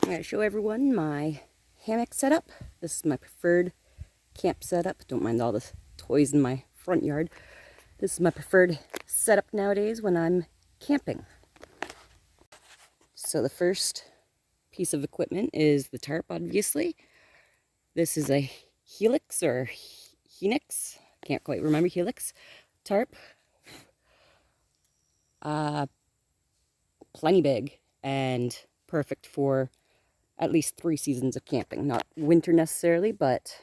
I'm going to show everyone my hammock setup. This is my preferred camp setup. Don't mind all the toys in my front yard. This is my preferred setup nowadays when I'm camping. So the first piece of equipment is the tarp, obviously. This is a Helix or Helix. Can't quite remember. Helix tarp. Plenty big and perfect for at least 3 seasons of camping. Not winter necessarily, but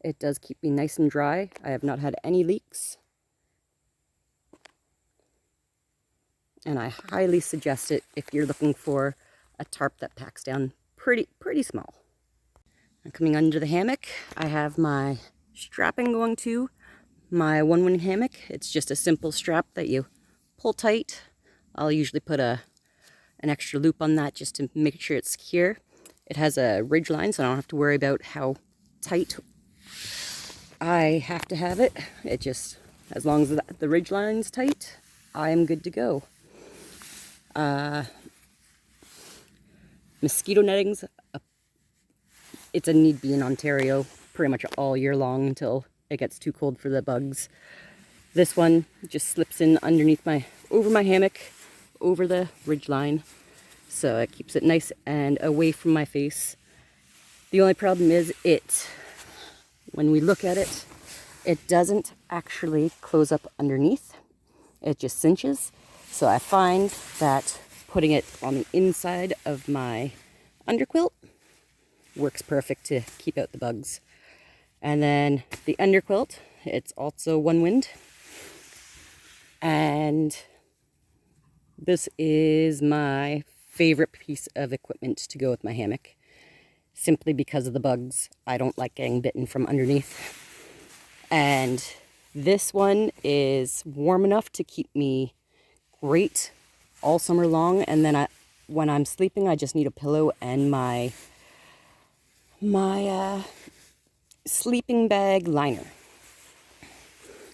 it does keep me nice and dry. I have not had any leaks. And I highly suggest it if you're looking for a tarp that packs down pretty small. Now, coming under the hammock, I have my strapping going to my Onewind hammock. It's just a simple strap that you pull tight. I'll usually put an extra loop on that just to make sure it's secure. It has a ridge line, so I don't have to worry about how tight I have to have it. It just, as long as the ridge line's tight, I am good to go. Mosquito netting's it's a need be in Ontario pretty much all year long until it gets too cold for the bugs. This one just slips in underneath over my hammock, over the ridge line, so it keeps it nice and away from my face. The only problem is when we look at it, it doesn't actually close up underneath. It just cinches. So I find that putting it on the inside of my underquilt works perfect to keep out the bugs. And then the underquilt, it's also Onewind. And this is my favorite piece of equipment to go with my hammock, simply because of the bugs. I don't like getting bitten from underneath. And this one is warm enough to keep me great all summer long, and then when I'm sleeping, I just need a pillow and my sleeping bag liner,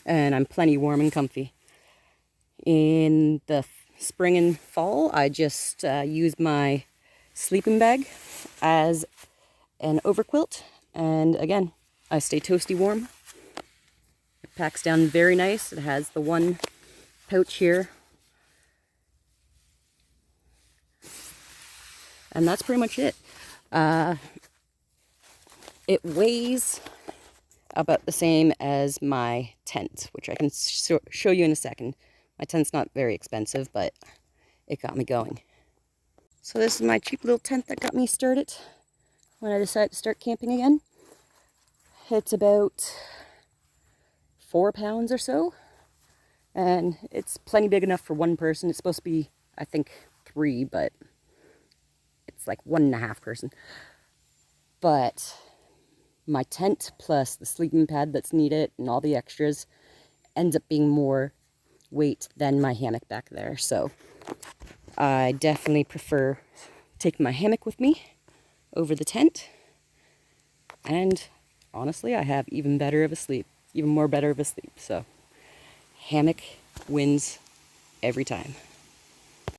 and I'm plenty warm and comfy. In the spring and fall, I just use my sleeping bag as an overquilt, and again, I stay toasty warm. It packs down very nice. It has the one pouch here. And that's pretty much it. It weighs about the same as my tent, which I can show you in a second. My tent's not very expensive, but it got me going. So this is my cheap little tent that got me started when I decided to start camping again. It's about 4 pounds or so, and it's plenty big enough for one person. It's supposed to be, I think, 3, but it's like 1.5 person. But my tent plus the sleeping pad that's needed and all the extras ends up being more weight than my hammock back there. So I definitely prefer taking my hammock with me over the tent. And honestly, I have even more better of a sleep. So hammock wins every time.